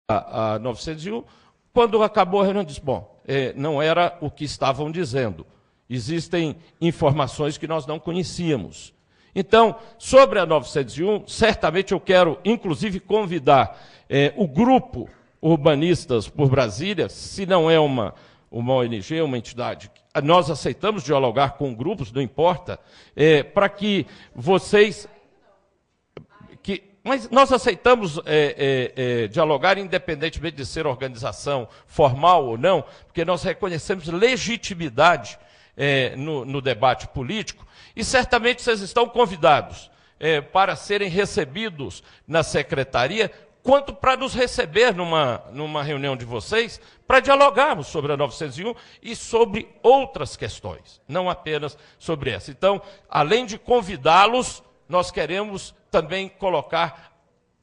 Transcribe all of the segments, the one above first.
a 901, quando acabou a reunião, disse, bom, não era o que estavam dizendo. Existem informações que nós não conhecíamos. Então, sobre a 901, certamente eu quero, inclusive, convidar o grupo Urbanistas por Brasília, se não é uma ONG, uma entidade, nós aceitamos dialogar com grupos, não importa, para que vocês... Mas nós aceitamos dialogar independentemente de ser organização formal ou não, porque nós reconhecemos legitimidade no debate político, e certamente vocês estão convidados para serem recebidos na secretaria, quanto para nos receber numa reunião de vocês, para dialogarmos sobre a 901 e sobre outras questões, não apenas sobre essa. Então, além de convidá-los, nós queremos também colocar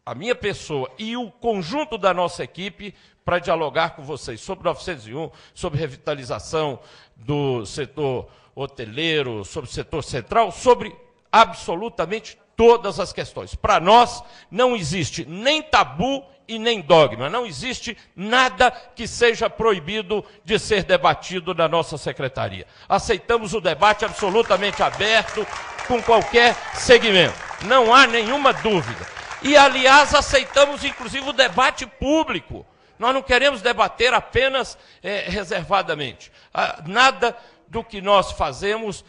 a minha pessoa e o conjunto da nossa equipe para dialogar com vocês sobre 901, sobre revitalização do setor hoteleiro, sobre o setor central, sobre absolutamente todas as questões. Para nós, não existe nem tabu e nem dogma, não existe nada que seja proibido de ser debatido na nossa secretaria. Aceitamos o debate absolutamente aberto, com qualquer segmento, não há nenhuma dúvida. E, aliás, aceitamos, inclusive, o debate público. Nós não queremos debater apenas reservadamente. Nada do que nós fazemos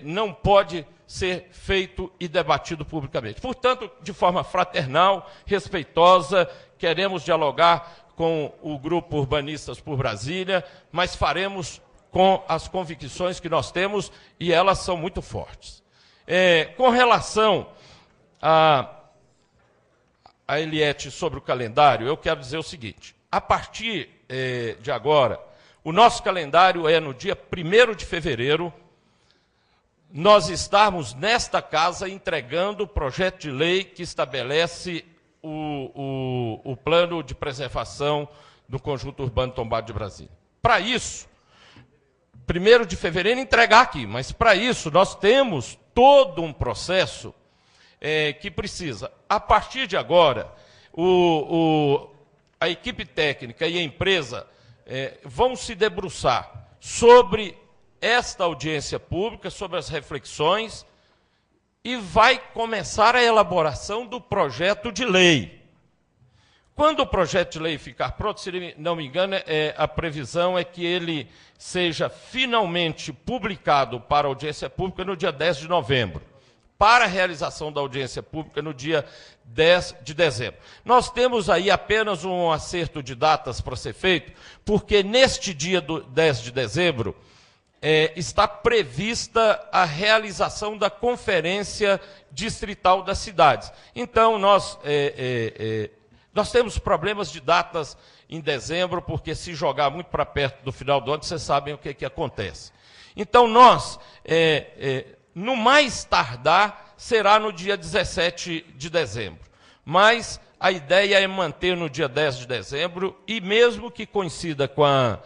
não pode ser feito e debatido publicamente. Portanto, de forma fraternal, respeitosa, queremos dialogar com o Grupo Urbanistas por Brasília, mas faremos com as convicções que nós temos, e elas são muito fortes. Com relação a Eliette sobre o calendário, eu quero dizer o seguinte, a partir de agora, o nosso calendário é no dia 1º de fevereiro, nós estarmos nesta casa entregando o projeto de lei que estabelece o plano de preservação do conjunto urbano tombado de Brasília. Para isso, 1º de fevereiro entregar aqui, mas para isso nós temos todo um processo que precisa. A partir de agora, a equipe técnica e a empresa vão se debruçar sobre esta audiência pública, sobre as reflexões, e vai começar a elaboração do projeto de lei. Quando o projeto de lei ficar pronto, se não me engano, a previsão é que ele seja finalmente publicado para audiência pública no dia 10 de novembro, para a realização da audiência pública no dia 10 de dezembro. Nós temos aí apenas um acerto de datas para ser feito, porque neste dia do 10 de dezembro está prevista a realização da Conferência Distrital das Cidades. Então, nós temos problemas de datas em dezembro, porque se jogar muito para perto do final do ano, vocês sabem o que acontece. Então, nós, no mais tardar, será no dia 17 de dezembro. Mas a ideia é manter no dia 10 de dezembro, e mesmo que coincida com a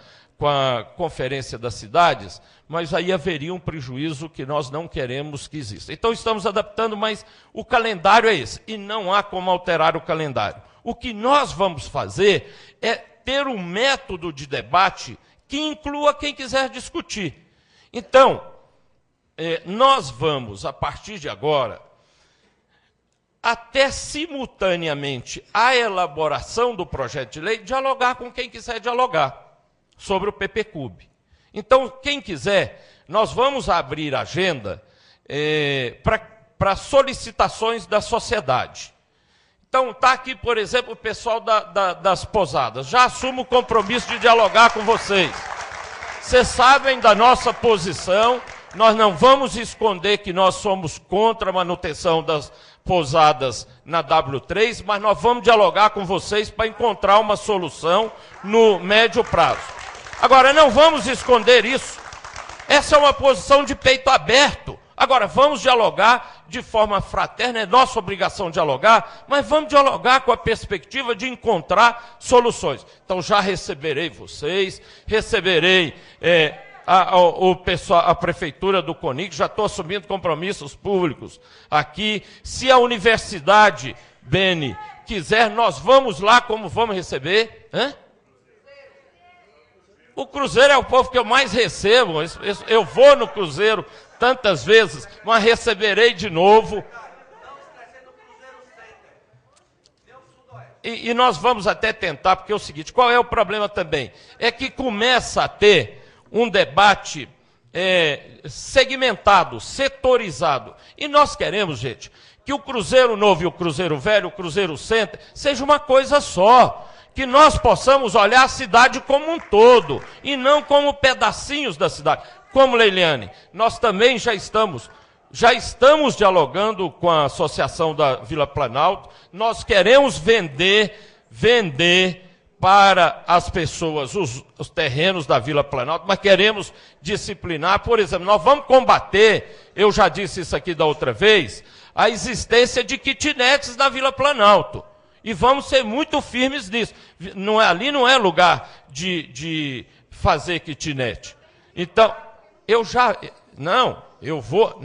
Conferência das Cidades, mas aí haveria um prejuízo que nós não queremos que exista. Então, estamos adaptando, mas o calendário é esse, e não há como alterar o calendário. O que nós vamos fazer é ter um método de debate que inclua quem quiser discutir. Então, nós vamos, a partir de agora, até simultaneamente à elaboração do projeto de lei, dialogar com quem quiser dialogar sobre o PPCub. Então, quem quiser, nós vamos abrir a agenda para solicitações da sociedade. Então, está aqui, por exemplo, o pessoal das pousadas. Já assumo o compromisso de dialogar com vocês. Vocês sabem da nossa posição, nós não vamos esconder que nós somos contra a manutenção das pousadas na W3, mas nós vamos dialogar com vocês para encontrar uma solução no médio prazo. Agora, não vamos esconder isso. Essa é uma posição de peito aberto. Agora, vamos dialogar de forma fraterna, é nossa obrigação dialogar, mas vamos dialogar com a perspectiva de encontrar soluções. Então, já receberei vocês, receberei a Prefeitura do CONIC, já estou assumindo compromissos públicos aqui. Se a universidade, Beni, quiser, nós vamos lá, como vamos receber? Hã? O Cruzeiro é o povo que eu mais recebo. Eu vou no Cruzeiro tantas vezes, mas receberei de novo. E nós vamos até tentar, porque é o seguinte, qual é o problema também? É que começa a ter um debate segmentado, setorizado. E nós queremos, gente, que o Cruzeiro Novo e o Cruzeiro Velho, o Cruzeiro Center, seja uma coisa só. Que nós possamos olhar a cidade como um todo, e não como pedacinhos da cidade. Como, Leiliane, nós também já estamos dialogando com a Associação da Vila Planalto, nós queremos vender para as pessoas os terrenos da Vila Planalto, mas queremos disciplinar, por exemplo, nós vamos combater, eu já disse isso aqui da outra vez, a existência de kitnets na Vila Planalto. E vamos ser muito firmes nisso. Ali não é lugar de fazer kitnet. Então, eu vou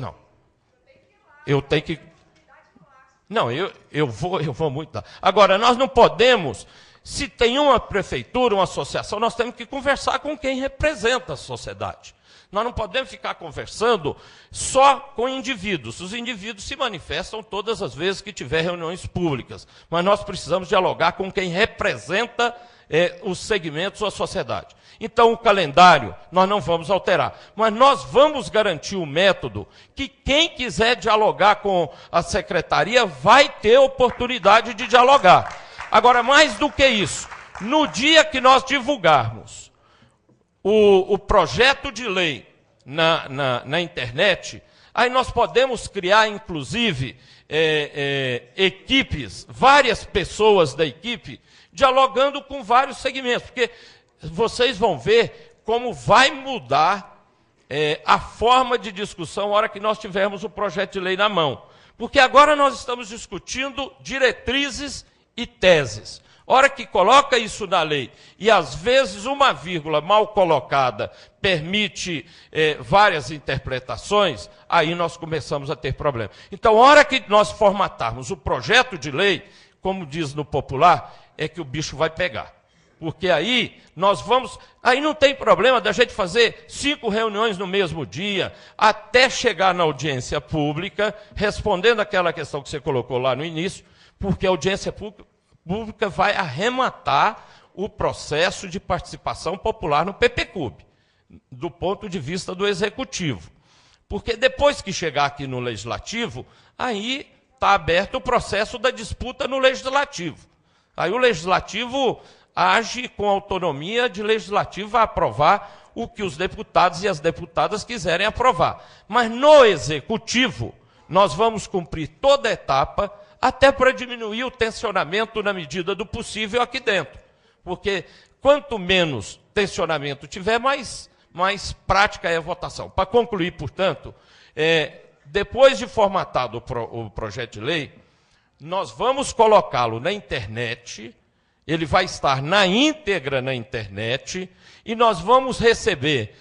muito lá. Agora, nós não podemos, se tem uma prefeitura, uma associação, nós temos que conversar com quem representa a sociedade. Nós não podemos ficar conversando só com indivíduos. Os indivíduos se manifestam todas as vezes que tiver reuniões públicas. Mas nós precisamos dialogar com quem representa os segmentos ou a sociedade. Então, o calendário nós não vamos alterar. Mas nós vamos garantir um método que quem quiser dialogar com a secretaria vai ter oportunidade de dialogar. Agora, mais do que isso, no dia que nós divulgarmos o projeto de lei na internet, aí nós podemos criar, inclusive, equipes, várias pessoas da equipe, dialogando com vários segmentos, porque vocês vão ver como vai mudar a forma de discussão na hora que nós tivermos o projeto de lei na mão. Porque agora nós estamos discutindo diretrizes e teses. Hora que coloca isso na lei, e às vezes uma vírgula mal colocada permite várias interpretações, aí nós começamos a ter problema. Então, hora que nós formatarmos o projeto de lei, como diz no popular, é que o bicho vai pegar. Porque aí aí não tem problema da gente fazer 5 reuniões no mesmo dia, até chegar na audiência pública, respondendo aquela questão que você colocou lá no início, porque a audiência pública vai arrematar o processo de participação popular no PPCUB, do ponto de vista do Executivo. Porque depois que chegar aqui no Legislativo, aí está aberto o processo da disputa no Legislativo. Aí o Legislativo age com autonomia de legislativo a aprovar o que os deputados e as deputadas quiserem aprovar. Mas no Executivo, nós vamos cumprir toda a etapa, até para diminuir o tensionamento na medida do possível aqui dentro. Porque quanto menos tensionamento tiver, mais prática é a votação. Para concluir, portanto, depois de formatado o projeto de lei, nós vamos colocá-lo na internet, ele vai estar na íntegra na internet, e nós vamos receber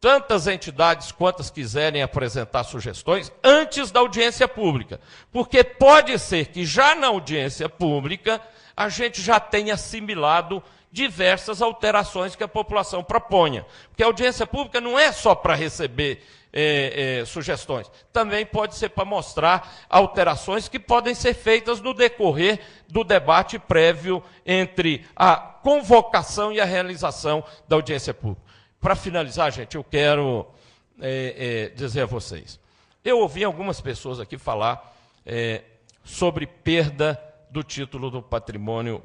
tantas entidades quantas quiserem apresentar sugestões antes da audiência pública. Porque pode ser que já na audiência pública a gente já tenha assimilado diversas alterações que a população proponha. Porque a audiência pública não é só para receber sugestões, também pode ser para mostrar alterações que podem ser feitas no decorrer do debate prévio entre a convocação e a realização da audiência pública. Para finalizar, gente, eu quero dizer a vocês. Eu ouvi algumas pessoas aqui falar sobre perda do título do patrimônio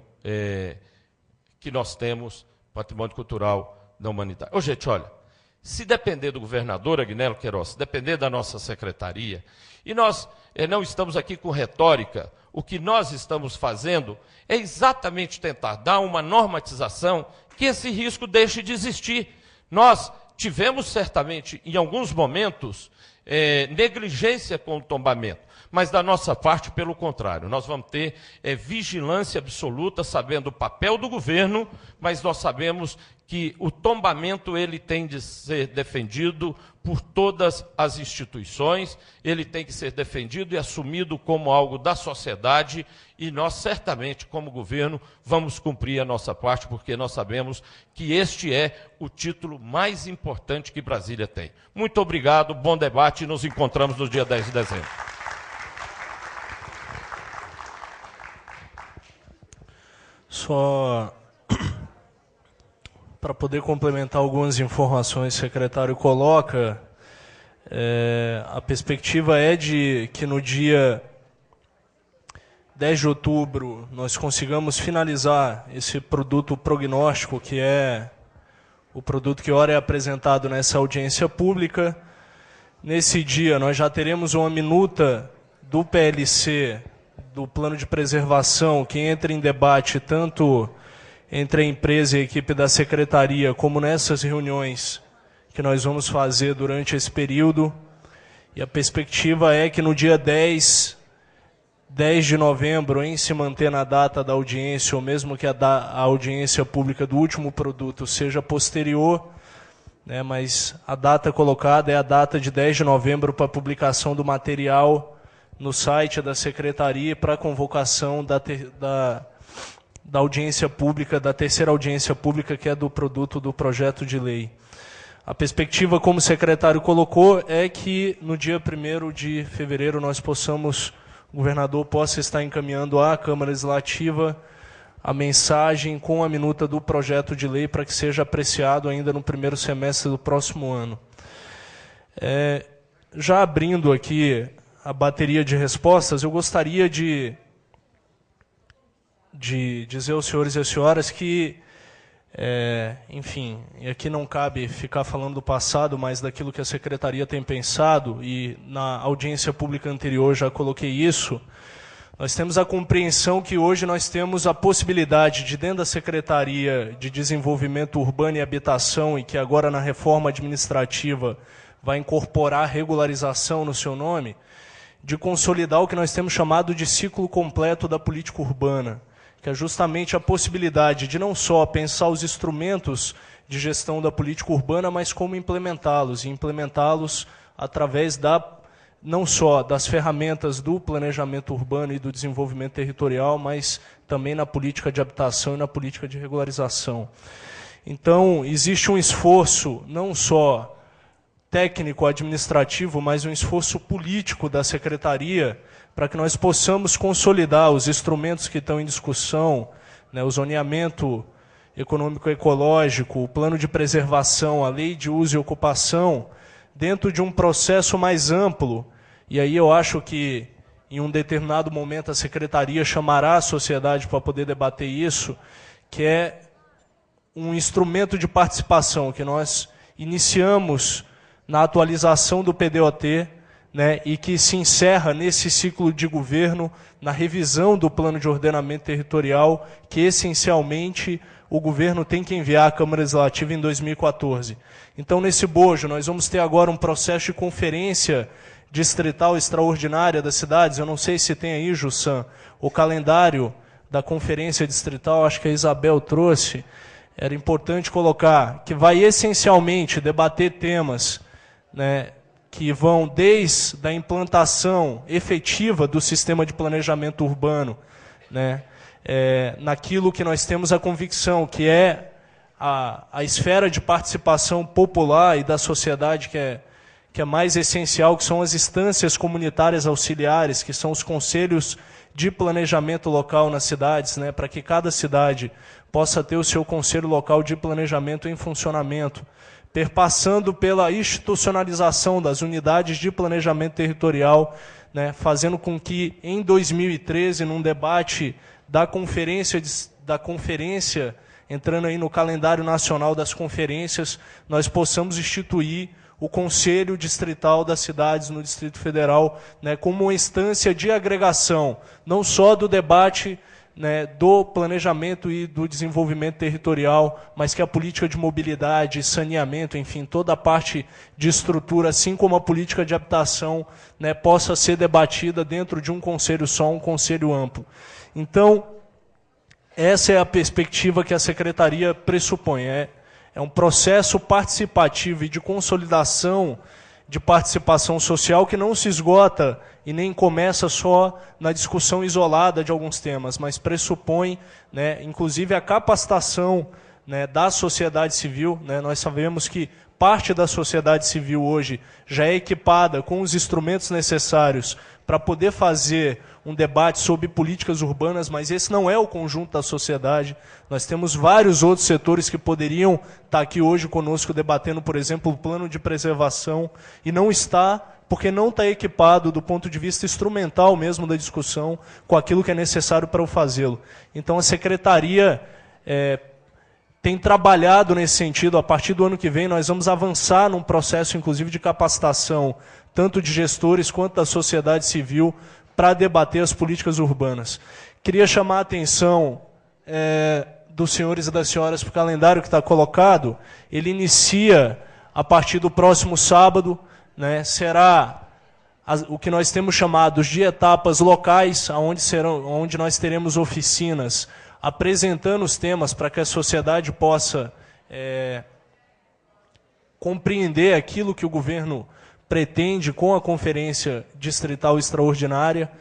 que nós temos, patrimônio cultural da humanidade. Ô, gente, olha, se depender do governador Agnello Queiroz, se depender da nossa secretaria, e nós não estamos aqui com retórica, o que nós estamos fazendo é exatamente tentar dar uma normatização que esse risco deixe de existir. Nós tivemos, certamente, em alguns momentos, negligência com o tombamento. mas da nossa parte, pelo contrário, nós vamos ter vigilância absoluta, sabendo o papel do governo, mas nós sabemos que o tombamento ele tem de ser defendido por todas as instituições, ele tem que ser defendido e assumido como algo da sociedade, e nós certamente, como governo, vamos cumprir a nossa parte, porque nós sabemos que este é o título mais importante que Brasília tem. Muito obrigado, bom debate e nos encontramos no dia 10 de dezembro. Só para poder complementar algumas informações que o secretário coloca, a perspectiva é de que no dia 10 de outubro nós consigamos finalizar esse produto prognóstico, que é o produto que ora é apresentado nessa audiência pública. Nesse dia nós já teremos uma minuta do PLC, do plano de preservação, que entra em debate tanto entre a empresa e a equipe da secretaria, como nessas reuniões que nós vamos fazer durante esse período. E a perspectiva é que no dia 10 de novembro, em se manter na data da audiência, ou mesmo que a audiência pública do último produto seja posterior, né, mas a data colocada é a data de 10 de novembro para a publicação do material no site da secretaria para a convocação da audiência pública, da terceira audiência pública, que é do produto do projeto de lei. A perspectiva, como o secretário colocou, é que no dia 1º de fevereiro nós possamos, o governador possa estar encaminhando à Câmara Legislativa a mensagem com a minuta do projeto de lei para que seja apreciado ainda no primeiro semestre do próximo ano. Já abrindo aqui a bateria de respostas, eu gostaria de dizer aos senhores e às senhoras que, enfim, e aqui não cabe ficar falando do passado, mas daquilo que a secretaria tem pensado, e na audiência pública anterior já coloquei isso, nós temos a compreensão que hoje nós temos a possibilidade de, dentro da Secretaria de Desenvolvimento Urbano e Habitação, e que agora na reforma administrativa vai incorporar regularização no seu nome, de consolidar o que nós temos chamado de ciclo completo da política urbana, que é justamente a possibilidade de não só pensar os instrumentos de gestão da política urbana, mas como implementá-los, e implementá-los através não só das ferramentas do planejamento urbano e do desenvolvimento territorial, mas também na política de habitação e na política de regularização. Então, existe um esforço não só técnico-administrativo, mas um esforço político da Secretaria para que nós possamos consolidar os instrumentos que estão em discussão, né, o zoneamento econômico-ecológico, o plano de preservação, a lei de uso e ocupação, dentro de um processo mais amplo. E aí eu acho que, em um determinado momento, a Secretaria chamará a sociedade para poder debater isso, que é um instrumento de participação que nós iniciamos na atualização do PDOT, né, e que se encerra nesse ciclo de governo, na revisão do plano de ordenamento territorial, que essencialmente o governo tem que enviar à Câmara Legislativa em 2014. Então, nesse bojo, nós vamos ter agora um processo de conferência distrital extraordinária das cidades. Eu não sei se tem aí, Jussan, o calendário da conferência distrital, acho que a Isabel trouxe. Era importante colocar que vai essencialmente debater temas, né, que vão desde a implantação efetiva do sistema de planejamento urbano, né, naquilo que nós temos a convicção, que é a esfera de participação popular e da sociedade que é mais essencial, que são as instâncias comunitárias auxiliares, que são os conselhos de planejamento local nas cidades, né, para que cada cidade possa ter o seu conselho local de planejamento em funcionamento, perpassando pela institucionalização das unidades de planejamento territorial, né, fazendo com que, em 2013, num debate da conferência, entrando aí no calendário nacional das conferências, nós possamos instituir o Conselho Distrital das Cidades no Distrito Federal, né, como uma instância de agregação, não só do debate né, do planejamento e do desenvolvimento territorial, mas que a política de mobilidade, saneamento, enfim, toda a parte de estrutura, assim como a política de habitação, né, possa ser debatida dentro de um conselho só, um conselho amplo. Então, essa é a perspectiva que a Secretaria pressupõe. É um processo participativo e de consolidação de participação social que não se esgota e nem começa só na discussão isolada de alguns temas, mas pressupõe, né, inclusive a capacitação, né, da sociedade civil. Né, nós sabemos que parte da sociedade civil hoje já é equipada com os instrumentos necessários para poder fazer um debate sobre políticas urbanas, mas esse não é o conjunto da sociedade. Nós temos vários outros setores que poderiam estar aqui hoje conosco debatendo, por exemplo, o plano de preservação, e não está, porque não está equipado do ponto de vista instrumental mesmo da discussão com aquilo que é necessário para o fazê-lo. Então a Secretaria tem trabalhado nesse sentido. A partir do ano que vem nós vamos avançar num processo, inclusive, de capacitação, tanto de gestores quanto da sociedade civil, para debater as políticas urbanas. Queria chamar a atenção dos senhores e das senhoras para o calendário que está colocado. Ele inicia a partir do próximo sábado, né, será o que nós temos chamados de etapas locais, onde nós teremos oficinas apresentando os temas para que a sociedade possa compreender aquilo que o governo pretende com a Conferência Distrital Extraordinária.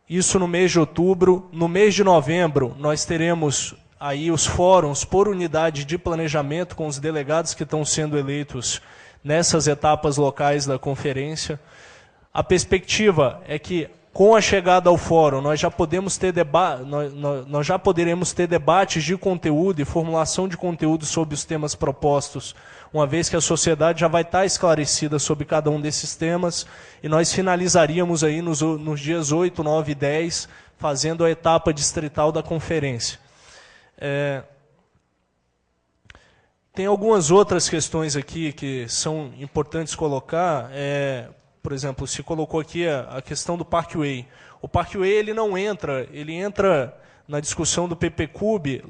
Isso no mês de outubro. No mês de novembro, nós teremos aí os fóruns por unidade de planejamento com os delegados que estão sendo eleitos nessas etapas locais da conferência. A perspectiva é que, com a chegada ao fórum, nós já poderemos ter debates de conteúdo e formulação de conteúdo sobre os temas propostos, uma vez que a sociedade já vai estar esclarecida sobre cada um desses temas, e nós finalizaríamos aí nos dias 8, 9 e 10, fazendo a etapa distrital da conferência. Tem algumas outras questões aqui que são importantes colocar. Por exemplo, se colocou aqui a questão do Parkway. O Parkway ele entra na discussão do PPCub,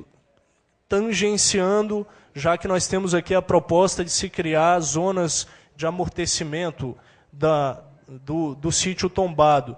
tangenciando, já que nós temos aqui a proposta de se criar zonas de amortecimento do sítio tombado,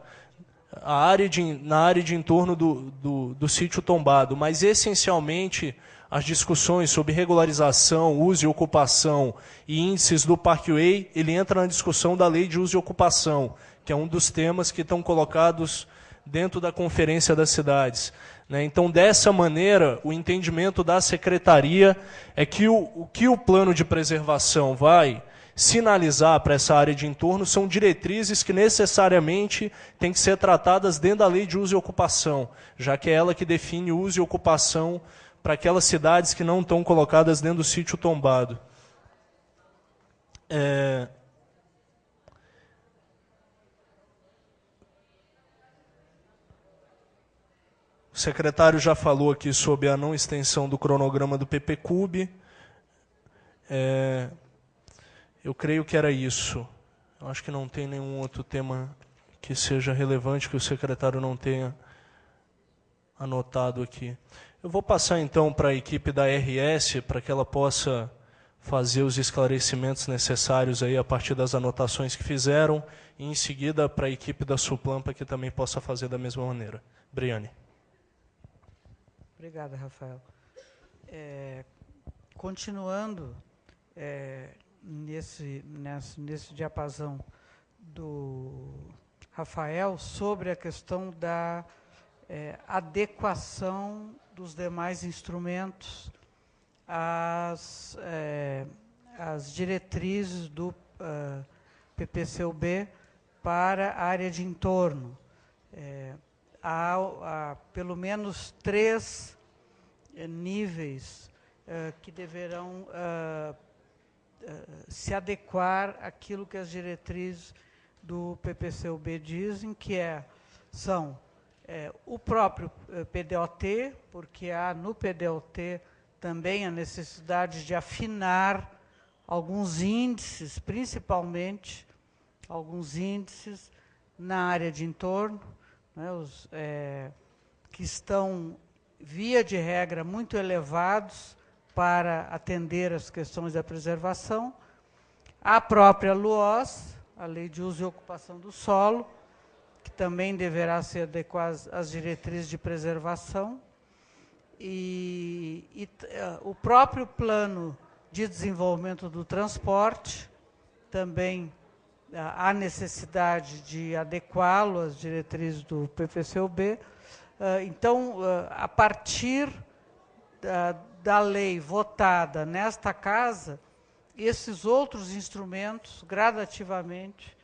na área de entorno do sítio tombado, mas essencialmente as discussões sobre regularização, uso e ocupação e índices do Parkway, ele entra na discussão da Lei de Uso e Ocupação, que é um dos temas que estão colocados dentro da Conferência das Cidades. Então, dessa maneira, o entendimento da Secretaria é que o que o plano de preservação vai sinalizar para essa área de entorno são diretrizes que necessariamente têm que ser tratadas dentro da Lei de Uso e Ocupação, já que é ela que define uso e ocupação para aquelas cidades que não estão colocadas dentro do sítio tombado. O secretário já falou aqui sobre a não extensão do cronograma do PPCub. Eu creio que era isso. Eu acho que não tem nenhum outro tema que seja relevante que o secretário não tenha anotado aqui. Eu vou passar, então, para a equipe da RS, para que ela possa fazer os esclarecimentos necessários aí a partir das anotações que fizeram, e, em seguida, para a equipe da Suplan, para que também possa fazer da mesma maneira. Briane. Obrigada, Rafael. Continuando nesse diapasão do Rafael, sobre a questão da adequação dos demais instrumentos às diretrizes do PPCUB para a área de entorno. Há pelo menos 3 níveis que deverão se adequar àquilo que as diretrizes do PPCUB dizem, que são o próprio PDOT, porque há no PDOT também a necessidade de afinar alguns índices, principalmente alguns índices na área de entorno, né, que estão, via de regra, muito elevados para atender as questões da preservação, a própria LUOS, a Lei de Uso e Ocupação do Solo, que também deverá se adequar às diretrizes de preservação, e o próprio Plano de Desenvolvimento do Transporte, também há necessidade de adequá-lo às diretrizes do PPCUB. Então, a partir da lei votada nesta casa, esses outros instrumentos, gradativamente,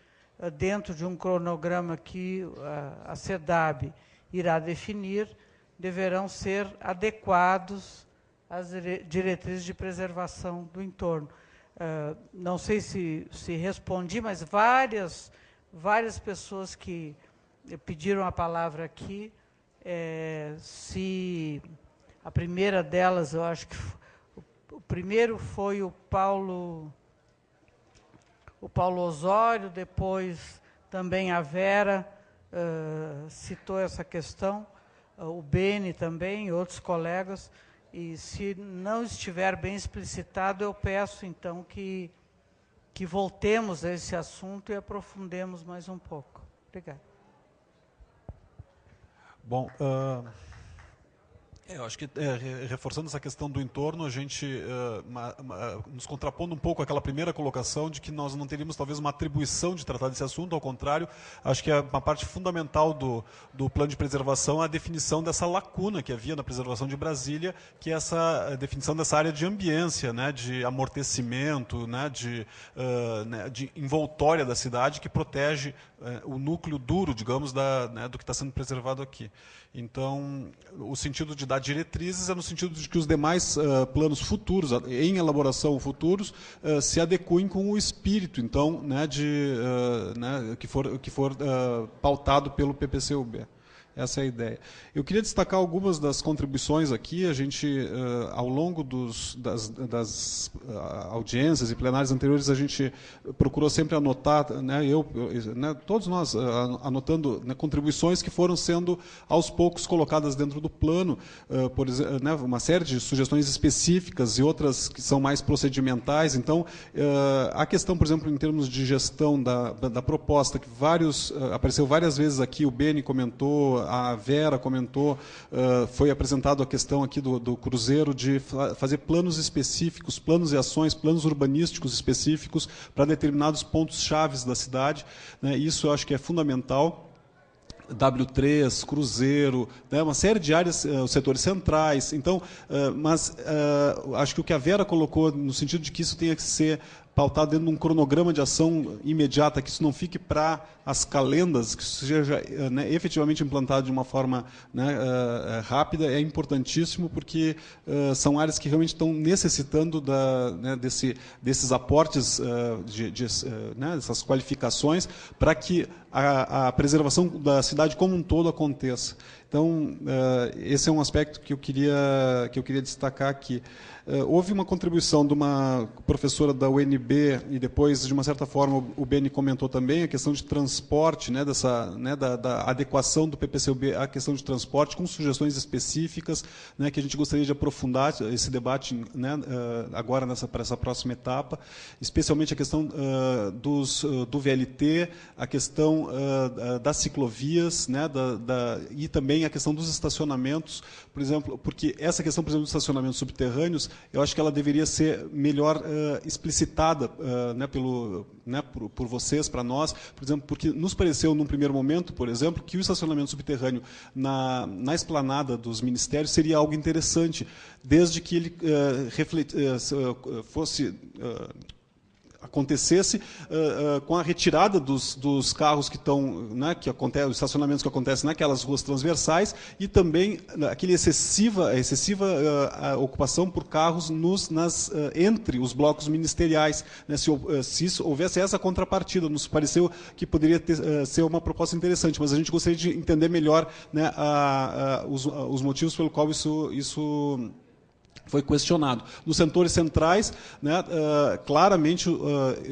dentro de um cronograma que a SEDAB irá definir, deverão ser adequados às diretrizes de preservação do entorno. Não sei se respondi, mas várias pessoas que pediram a palavra aqui, a primeira delas, eu acho que o primeiro foi o Paulo Osório, depois também a Vera citou essa questão, o Beni também, outros colegas, e se não estiver bem explicitado, eu peço então que voltemos a esse assunto e aprofundemos mais um pouco. Obrigada. Bom, eu acho que, reforçando essa questão do entorno, a gente, nos contrapondo um pouco àquela primeira colocação de que nós não teríamos, talvez, uma atribuição de tratar desse assunto, ao contrário, acho que uma parte fundamental do plano de preservação é a definição dessa lacuna que havia na preservação de Brasília, que é essa definição dessa área de ambiência, né, de amortecimento, né, de envoltória da cidade, que protege o núcleo duro, digamos, do que está sendo preservado aqui. Então, o sentido de dar diretrizes é no sentido de que os demais planos futuros, em elaboração futuros, se adequem com o espírito, então, né, que for pautado pelo PPCUB. Essa é a ideia. Eu queria destacar algumas das contribuições aqui. A gente, ao longo das audiências e plenárias anteriores, a gente procurou sempre anotar, né, todos nós, anotando, né, contribuições que foram sendo, aos poucos, colocadas dentro do plano, por exemplo, né, uma série de sugestões específicas e outras que são mais procedimentais. Então, a questão, por exemplo, em termos de gestão da proposta, que apareceu várias vezes aqui, o Beni comentou, a Vera comentou, foi apresentado a questão aqui do Cruzeiro de fazer planos específicos, planos e ações, planos urbanísticos específicos para determinados pontos chaves da cidade, né? Isso eu acho que é fundamental. W3, Cruzeiro, né, uma série de áreas, os setores centrais. Então, mas acho que o que a Vera colocou, no sentido de que isso tenha que ser pautado dentro de um cronograma de ação imediata, que isso não fique para as calendas, que isso seja, né, efetivamente implantado de uma forma, né, rápida, é importantíssimo, porque são áreas que realmente estão necessitando né, desses aportes, né, dessas qualificações, para que a preservação da cidade como um todo aconteça. Então, esse é um aspecto que eu queria destacar aqui. Houve uma contribuição de uma professora da UNB, e depois, de uma certa forma, o Beni comentou também, a questão de transporte, né, da adequação do PPCUB à questão de transporte, com sugestões específicas, né, que a gente gostaria de aprofundar esse debate, né, agora para essa próxima etapa, especialmente a questão do VLT, a questão das ciclovias, né, e também a questão dos estacionamentos, por exemplo, porque essa questão, por exemplo, dos estacionamentos subterrâneos, eu acho que ela deveria ser melhor explicitada, né, por vocês, para nós, por exemplo, porque nos pareceu, num primeiro momento, por exemplo, que o estacionamento subterrâneo na esplanada dos ministérios seria algo interessante, desde que ele acontecesse com a retirada dos carros que estão, né, os estacionamentos que acontecem naquelas ruas transversais, e também aquele excessiva ocupação por carros entre os blocos ministeriais, né, se houvesse essa contrapartida. Nos pareceu que poderia ser uma proposta interessante, mas a gente gostaria de entender melhor, né, os motivos pelo qual isso foi questionado. Nos setores centrais, né, claramente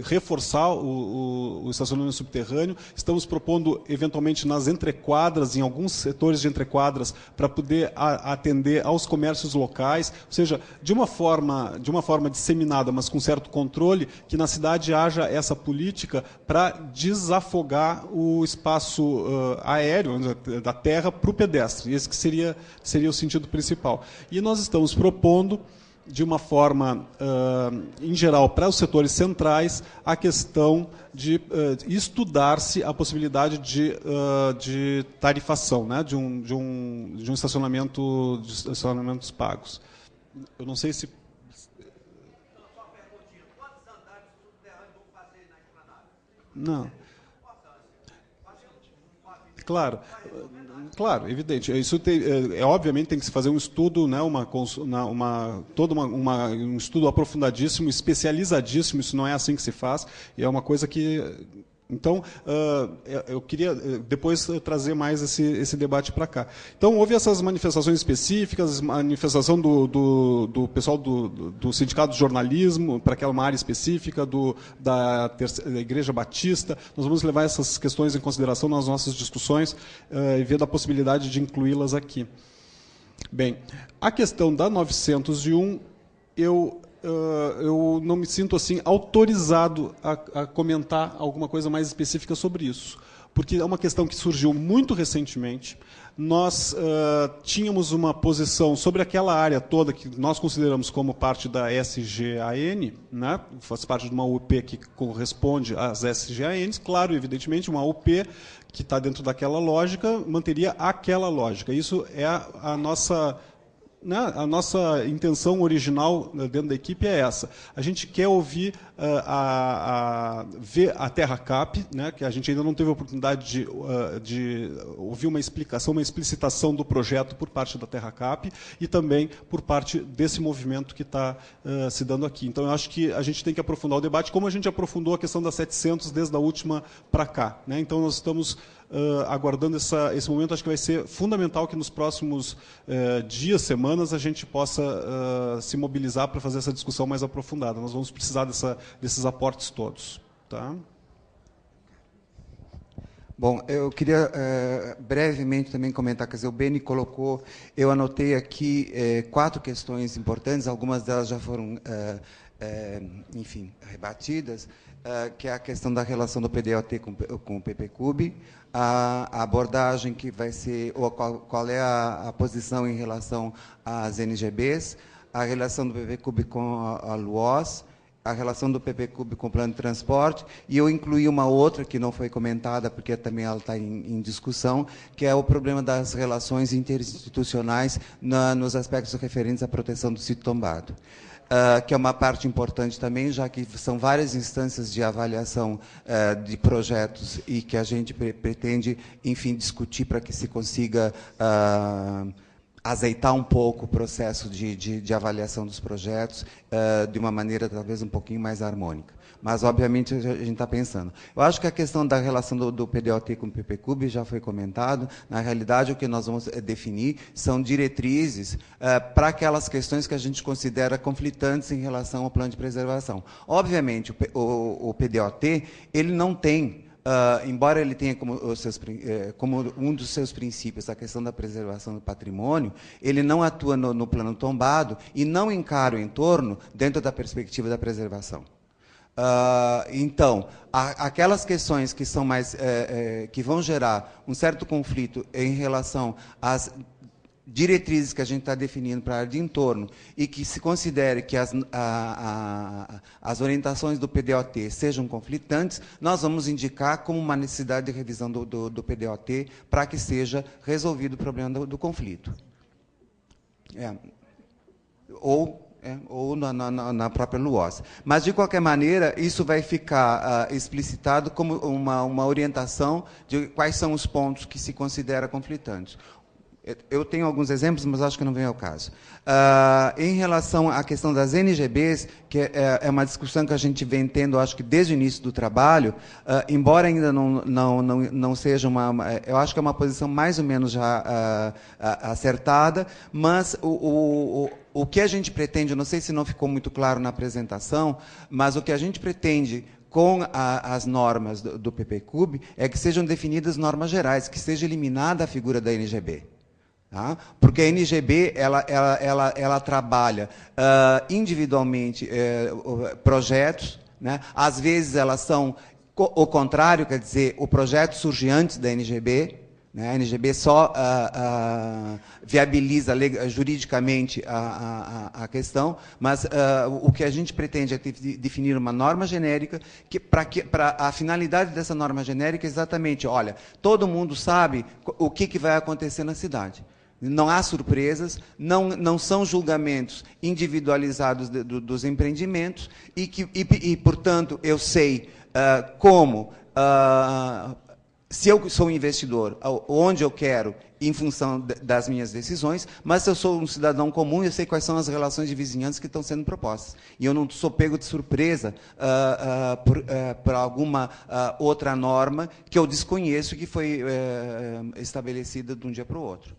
reforçar o estacionamento subterrâneo. Estamos propondo, eventualmente, nas entrequadras, em alguns setores de entrequadras, para poder atender aos comércios locais, ou seja, de uma forma disseminada, mas com certo controle, que na cidade haja essa política para desafogar o espaço aéreo, da terra, para o pedestre. Esse que seria o sentido principal. E nós estamos propondo, de uma forma, em geral, para os setores centrais, a questão de estudar-se a possibilidade de tarifação, né, de estacionamentos pagos. Eu não sei se... Não. Claro, evidente. Isso obviamente tem que se fazer um estudo, né, um estudo aprofundadíssimo, especializadíssimo. Isso não é assim que se faz. E é uma coisa que... Então, eu queria depois trazer mais esse debate para cá. Então, houve essas manifestações específicas, manifestação do pessoal do Sindicato de Jornalismo, para aquela área específica, da Igreja Batista. Nós vamos levar essas questões em consideração nas nossas discussões e ver da possibilidade de incluí-las aqui. Bem, a questão da 901, eu não me sinto assim autorizado a comentar alguma coisa mais específica sobre isso, porque é uma questão que surgiu muito recentemente. Nós tínhamos uma posição sobre aquela área toda que nós consideramos como parte da SGAN, né? Faz parte de uma UP que corresponde às SGANs. Claro, evidentemente, uma UP que está dentro daquela lógica manteria aquela lógica. Isso é a nossa... A nossa intenção original dentro da equipe é essa. A gente quer ouvir, ver a TerraCap, né, que a gente ainda não teve a oportunidade de ouvir uma explicação, uma explicitação do projeto por parte da TerraCap e também por parte desse movimento que está se dando aqui. Então, eu acho que a gente tem que aprofundar o debate, como a gente aprofundou a questão da 700 desde a última para cá, né? Então, nós estamos aguardando esse momento. Acho que vai ser fundamental que nos próximos dias, semanas, a gente possa se mobilizar para fazer essa discussão mais aprofundada. Nós vamos precisar desses aportes todos. Tá? Bom, eu queria brevemente também comentar, quer dizer, o Beni colocou, eu anotei aqui 4 questões importantes, algumas delas já foram, enfim, rebatidas, que é a questão da relação do PDOT com o PPCub, a abordagem que vai ser, ou qual é a posição em relação às NGBs, a relação do PPCub com a LUOS, a relação do PPCub com o plano de transporte, e eu incluí uma outra que não foi comentada, porque também ela está em discussão, que é o problema das relações interinstitucionais nos aspectos referentes à proteção do sítio tombado. Que é uma parte importante também, já que são várias instâncias de avaliação de projetos e que a gente pretende, enfim, discutir para que se consiga azeitar um pouco o processo de avaliação dos projetos de uma maneira talvez um pouquinho mais harmônica. Mas, obviamente, a gente está pensando. Eu acho que a questão da relação do PDOT com o PPCub já foi comentado. Na realidade, o que nós vamos definir são diretrizes para aquelas questões que a gente considera conflitantes em relação ao plano de preservação. Obviamente, o PDOT ele não tem, embora ele tenha como um dos seus princípios a questão da preservação do patrimônio, ele não atua no plano tombado e não encara o entorno dentro da perspectiva da preservação. Então, aquelas questões que são mais que vão gerar um certo conflito em relação às diretrizes que a gente está definindo para a área de entorno e que se considere que as orientações do PDOT sejam conflitantes, nós vamos indicar como uma necessidade de revisão do PDOT para que seja resolvido o problema do conflito. Ou na própria LUOS. Mas, de qualquer maneira, isso vai ficar explicitado como uma orientação de quais são os pontos que se considera conflitantes. Eu tenho alguns exemplos, mas acho que não vem ao caso. Em relação à questão das NGBs, que é uma discussão que a gente vem tendo, acho que desde o início do trabalho, embora ainda não seja eu acho que é uma posição mais ou menos já acertada, mas o o que a gente pretende, eu não sei se não ficou muito claro na apresentação, mas o que a gente pretende com as normas do PPCub é que sejam definidas normas gerais, que seja eliminada a figura da NGB. Tá? Porque a NGB ela trabalha individualmente projetos, né? Às vezes elas são o contrário, quer dizer, o projeto surge antes da NGB, né? A NGB só viabiliza juridicamente a questão, mas o que a gente pretende é definir uma norma genérica para a finalidade dessa norma genérica é exatamente, olha, todo mundo sabe o que vai acontecer na cidade. Não há surpresas, não são julgamentos individualizados dos empreendimentos e, portanto, eu sei como, se eu sou um investidor, onde eu quero, em função das minhas decisões, mas se eu sou um cidadão comum, eu sei quais são as relações de vizinhança que estão sendo propostas. E eu não sou pego de surpresa por alguma outra norma que eu desconheço que foi estabelecida de um dia para o outro.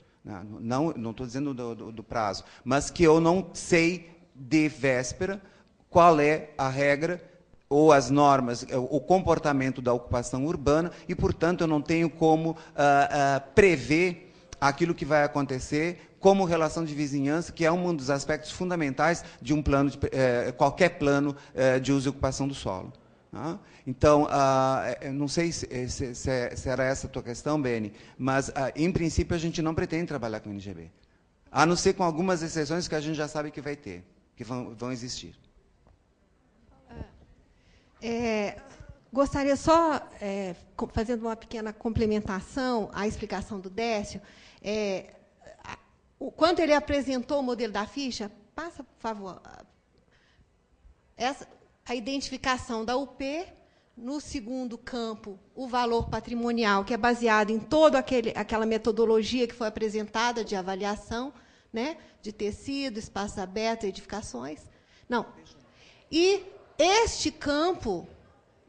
Não estou dizendo do prazo, mas que eu não sei de véspera qual é a regra ou as normas, o comportamento da ocupação urbana e, portanto, eu não tenho como prever aquilo que vai acontecer como relação de vizinhança, que é um dos aspectos fundamentais de um plano, qualquer plano de uso e ocupação do solo. Então, não sei se era essa a tua questão, Beni, mas, em princípio, a gente não pretende trabalhar com NGB, a não ser com algumas exceções que a gente já sabe que vai ter, que vão existir. Gostaria só, fazendo uma pequena complementação à explicação do Décio, quando ele apresentou o modelo da ficha, passa, por favor, a identificação da UP, no segundo campo, o valor patrimonial, que é baseado em toda aquela metodologia que foi apresentada de avaliação, né, de tecido, espaços abertos, edificações. Não. E este campo,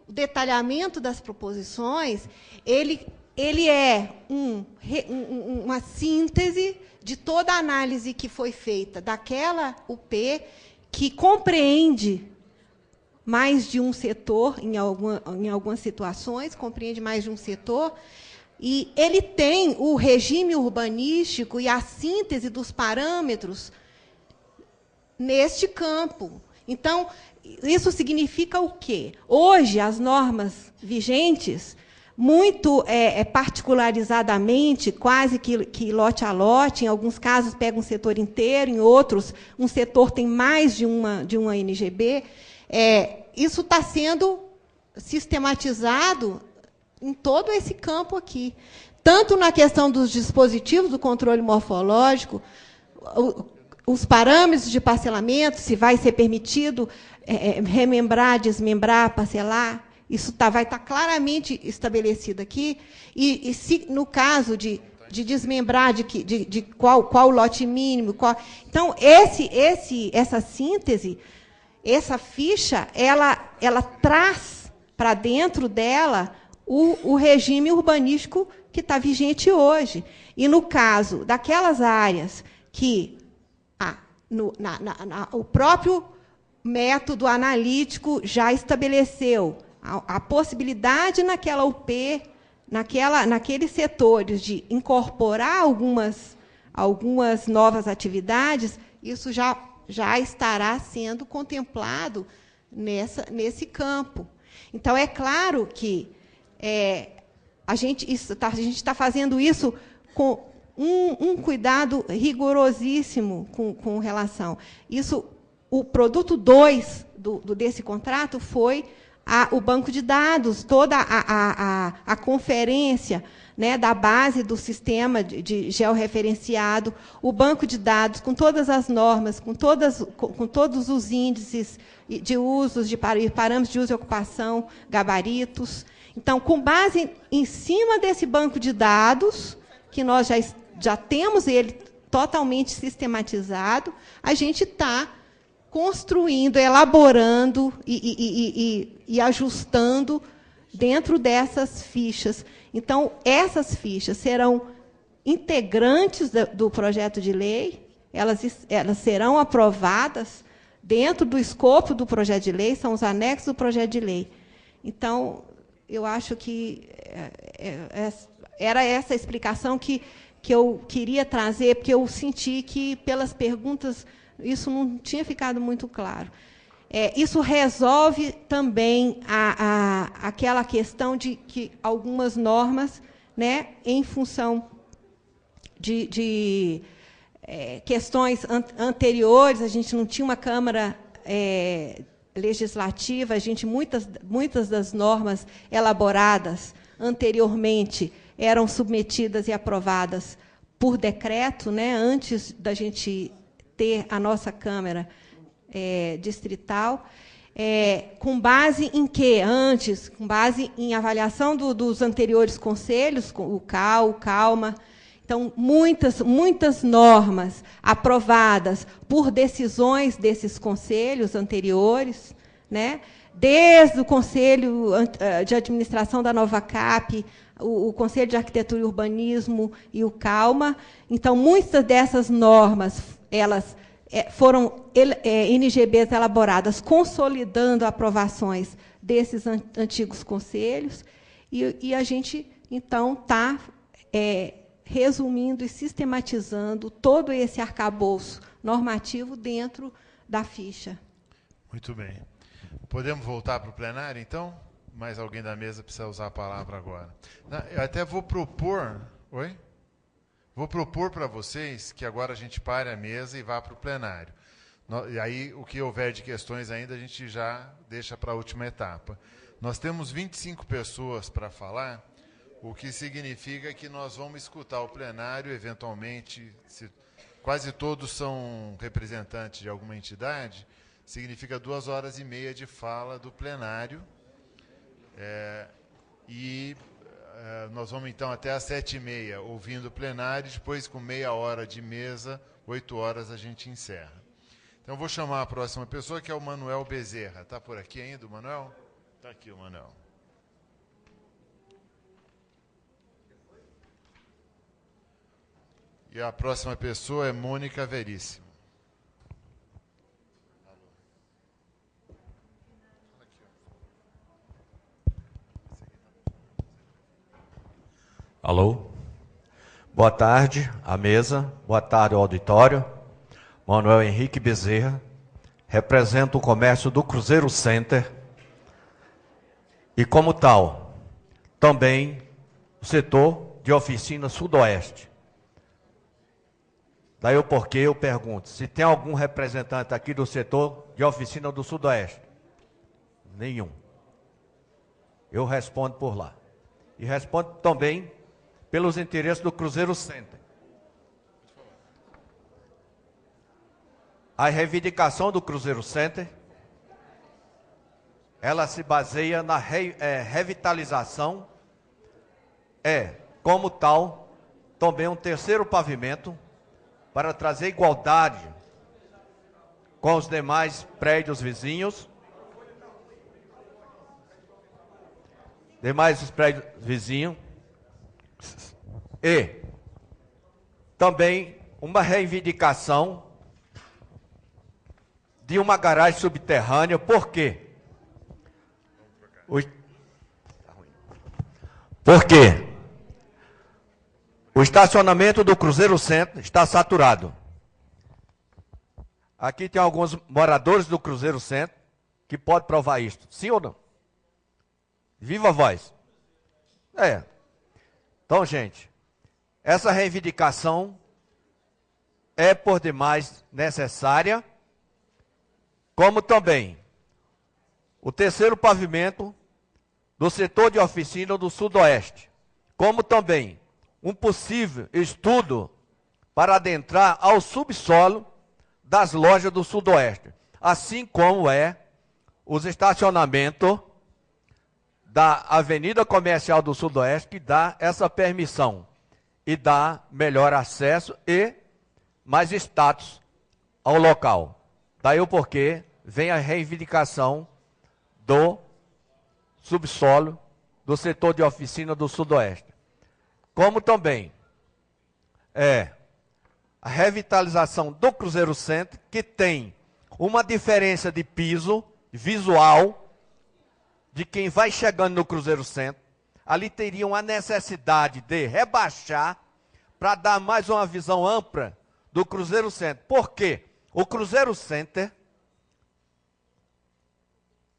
o detalhamento das proposições, ele é uma síntese de toda a análise que foi feita daquela UP, que compreende mais de um setor, em algumas situações, compreende mais de um setor, e ele tem o regime urbanístico e a síntese dos parâmetros neste campo. Então, isso significa o quê? Hoje, as normas vigentes, muito particularizadamente, quase que lote a lote, em alguns casos pega um setor inteiro, em outros, um setor tem mais de uma NGB, isso está sendo sistematizado em todo esse campo aqui. Tanto na questão dos dispositivos do controle morfológico, os parâmetros de parcelamento, se vai ser permitido remembrar, desmembrar, parcelar, isso vai estar claramente estabelecido aqui. E se, no caso de desmembrar, de qual lote mínimo, então, essa síntese, essa ficha, ela traz para dentro dela o regime urbanístico que está vigente hoje. E, no caso daquelas áreas que o próprio método analítico já estabeleceu a possibilidade naquela UP, naqueles setores, de incorporar algumas novas atividades, isso já estará sendo contemplado nesse campo. Então, é claro que a gente está fazendo isso com um cuidado rigorosíssimo com relação. Isso, o produto 2 desse contrato foi o banco de dados, toda a conferência, né, da base do sistema de georreferenciado, o banco de dados com todas as normas, com todos os índices de usos, de parâmetros de uso e ocupação, gabaritos. Então, com base em cima desse banco de dados, que nós já temos ele totalmente sistematizado, a gente está construindo, elaborando e ajustando dentro dessas fichas. Então, essas fichas serão integrantes do projeto de lei, elas serão aprovadas dentro do escopo do projeto de lei, são os anexos do projeto de lei. Então, eu acho que era essa a explicação que eu queria trazer, porque eu senti que, pelas perguntas, isso não tinha ficado muito claro. Isso resolve também aquela questão de que algumas normas, né, em função de questões anteriores, a gente não tinha uma Câmara legislativa, muitas das normas elaboradas anteriormente eram submetidas e aprovadas por decreto, né, antes da gente ter a nossa Câmara distrital, com base em quê? Antes, com base em avaliação dos anteriores conselhos, o CAL, o CALMA. Então, muitas normas aprovadas por decisões desses conselhos anteriores, né? Desde o Conselho de Administração da Nova CAP, o Conselho de Arquitetura e Urbanismo e o CALMA. Então, muitas dessas normas, elas foram NGBs elaboradas consolidando aprovações desses antigos conselhos, e a gente, então, está resumindo e sistematizando todo esse arcabouço normativo dentro da ficha. Muito bem. Podemos voltar para o plenário, então? Mais alguém da mesa precisa usar a palavra agora. Eu até vou propor... Oi? Vou propor para vocês que agora a gente pare a mesa e vá para o plenário. E aí, o que houver de questões ainda, a gente já deixa para a última etapa. Nós temos 25 pessoas para falar, o que significa que nós vamos escutar o plenário, eventualmente, se quase todos são representantes de alguma entidade, significa 2h30 de fala do plenário. Nós vamos, então, até às 7h30 ouvindo o plenário, depois, com meia hora de mesa, 8 horas, a gente encerra. Então, eu vou chamar a próxima pessoa, que é o Manuel Bezerra. Está por aqui ainda, o Manuel? Está aqui o Manuel. E a próxima pessoa é Mônica Veríssimo. Alô? Boa tarde à mesa, boa tarde ao auditório. Manuel Henrique Bezerra, represento o comércio do Cruzeiro Center e, como tal, também o setor de oficina sudoeste. Daí o porquê eu pergunto, se tem algum representante aqui do setor de oficina do sudoeste? Nenhum. Eu respondo por lá. E respondo também pelos interesses do Cruzeiro Center. A reivindicação do Cruzeiro Center, ela se baseia na revitalização, como tal, também um terceiro pavimento para trazer igualdade com os demais prédios vizinhos, e também uma reivindicação de uma garagem subterrânea. Por quê? Porque o estacionamento do Cruzeiro Centro está saturado. Aqui tem alguns moradores do Cruzeiro Centro que podem provar isso. Sim ou não? Viva a voz. Então, gente, essa reivindicação é por demais necessária, como também o terceiro pavimento do setor de oficina do Sudoeste, como também um possível estudo para adentrar ao subsolo das lojas do Sudoeste, assim como os estacionamentos da Avenida Comercial do Sudoeste, que dá essa permissão e dá melhor acesso e mais status ao local. Daí o porquê vem a reivindicação do subsolo do setor de oficina do Sudoeste. Como também a revitalização do Cruzeiro Center, que tem uma diferença de piso visual de quem vai chegando no Cruzeiro Center. Ali teriam a necessidade de rebaixar para dar mais uma visão ampla do Cruzeiro Center. Por quê? O Cruzeiro Center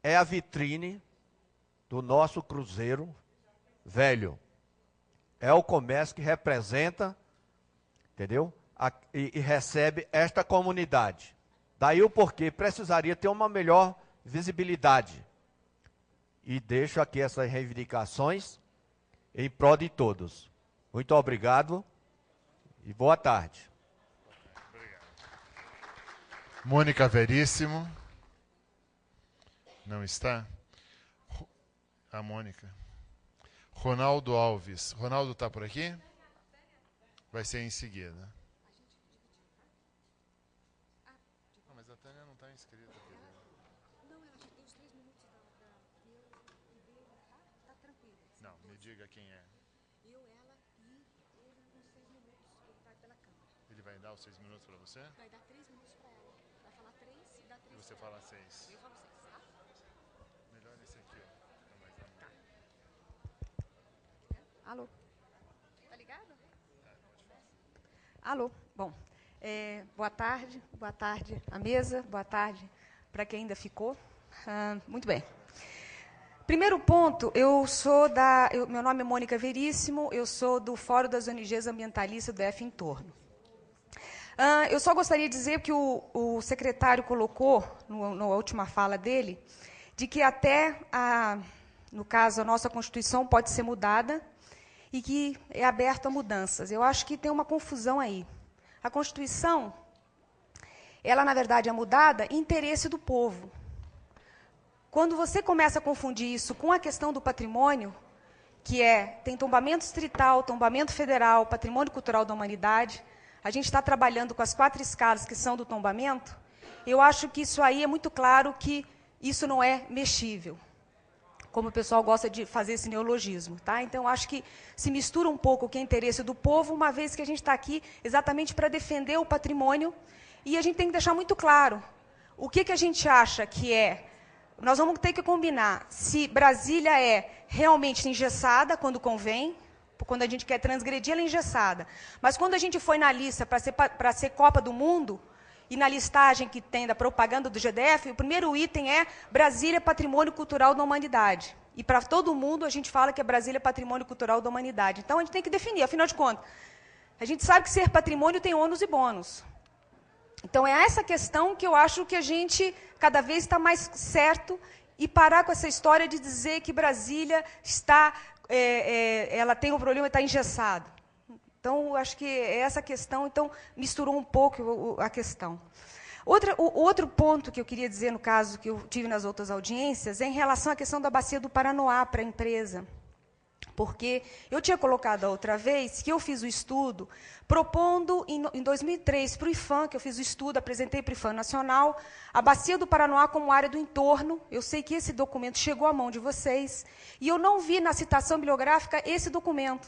é a vitrine do nosso Cruzeiro velho. É o comércio que representa, entendeu? E recebe esta comunidade. Daí o porquê precisaria ter uma melhor visibilidade. E deixo aqui essas reivindicações em prol de todos. Muito obrigado e boa tarde. Obrigado. Mônica Veríssimo. Não está? A Mônica. Ronaldo Alves. Ronaldo está por aqui? Vai ser em seguida. Não, mas a Tânia não está inscrita. Não, ela já tem os 3 minutos tá tranquilo. Não, me diga quem é. Eu, ela e ele nos 6 minutos. Ele vai pela câmera. Ele vai dar os 6 minutos para você? Vai dar 3 minutos para ela. Vai falar 3 e dá 3. E você fala 6. Eu falo 6, tá? Melhor esse aqui, ó. Tá. Alô? Tá ligado? Alô? Bom, boa tarde à mesa, boa tarde para quem ainda ficou. Muito bem. Primeiro ponto, meu nome é Mônica Veríssimo, eu sou do Fórum das ONGs Ambientalistas do F Entorno. Eu só gostaria de dizer que o secretário colocou, na última fala dele, de que até, no caso, a nossa Constituição pode ser mudada e que é aberto a mudanças. Eu acho que tem uma confusão aí. A Constituição, ela, na verdade, é mudada em interesse do povo. Quando você começa a confundir isso com a questão do patrimônio, que tem tombamento distrital, tombamento federal, patrimônio cultural da humanidade, a gente está trabalhando com as 4 escalas que são do tombamento, eu acho que isso aí é muito claro que isso não é mexível, como o pessoal gosta de fazer esse neologismo. Tá? Então, acho que se mistura um pouco o que é interesse do povo, uma vez que a gente está aqui exatamente para defender o patrimônio, e a gente tem que deixar muito claro o que a gente acha que é. Nós vamos ter que combinar se Brasília é realmente engessada quando convém, quando a gente quer transgredir, ela é engessada. Mas quando a gente foi na lista para ser Copa do Mundo, e na listagem que tem da propaganda do GDF, o primeiro item é Brasília Patrimônio Cultural da Humanidade. E para todo mundo a gente fala que é Brasília Patrimônio Cultural da Humanidade. Então a gente tem que definir, afinal de contas, a gente sabe que ser patrimônio tem ônus e bônus. Então é essa questão que eu acho que a gente cada vez está mais certo e parar com essa história de dizer que Brasília ela tem um problema e está engessada. Então, eu acho que essa questão, misturou um pouco a questão. O outro ponto que eu queria dizer, no caso que eu tive nas outras audiências, é em relação à questão da bacia do Paranoá para a empresa. Porque eu tinha colocado a outra vez que eu fiz o estudo propondo, em 2003, para o IFAM, que eu fiz o estudo, apresentei para o IFAM Nacional, a bacia do Paranoá como área do entorno. Eu sei que esse documento chegou à mão de vocês, e eu não vi na citação bibliográfica esse documento.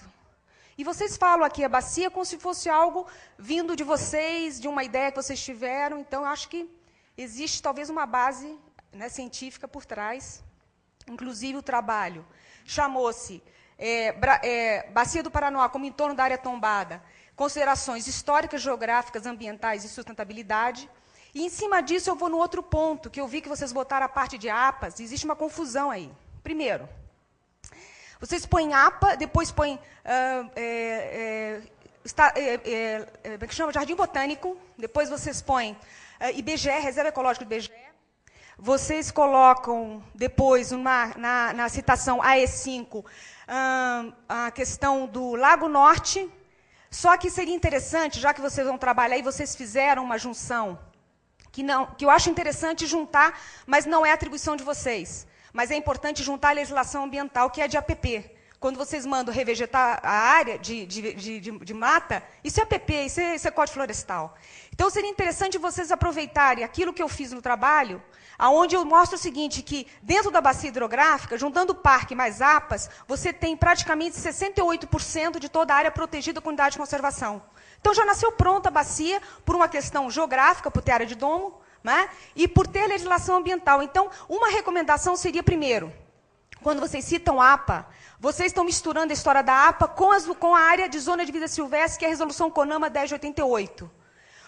E vocês falam aqui a bacia como se fosse algo vindo de vocês, de uma ideia que vocês tiveram. Então, eu acho que existe talvez uma base, né, científica por trás. Inclusive, o trabalho chamou-se Bacia do Paranoá como entorno da área tombada, considerações históricas, geográficas, ambientais e sustentabilidade. E, em cima disso, eu vou no outro ponto, que eu vi que vocês botaram a parte de APAs. Existe uma confusão aí. Primeiro, vocês põem APA, depois põem que chama Jardim Botânico, depois vocês põem IBGE, Reserva Ecológica do IBGE, vocês colocam depois na citação AE5 a questão do Lago Norte, só que seria interessante, já que vocês vão trabalhar e vocês fizeram uma junção, que eu acho interessante juntar, mas não é atribuição de vocês. Mas é importante juntar a legislação ambiental, que é de APP. Quando vocês mandam revegetar a área de mata, isso é APP, isso é Código Florestal. Então, seria interessante vocês aproveitarem aquilo que eu fiz no trabalho, onde eu mostro o seguinte, que dentro da bacia hidrográfica, juntando o parque mais APAS, você tem praticamente 68% de toda a área protegida com unidade de conservação. Então, já nasceu pronta a bacia por uma questão geográfica, por ter área de domo, né, e por ter legislação ambiental. Então, uma recomendação seria, primeiro, quando vocês citam APA, vocês estão misturando a história da APA com a área de zona de vida silvestre, que é a resolução CONAMA 1088.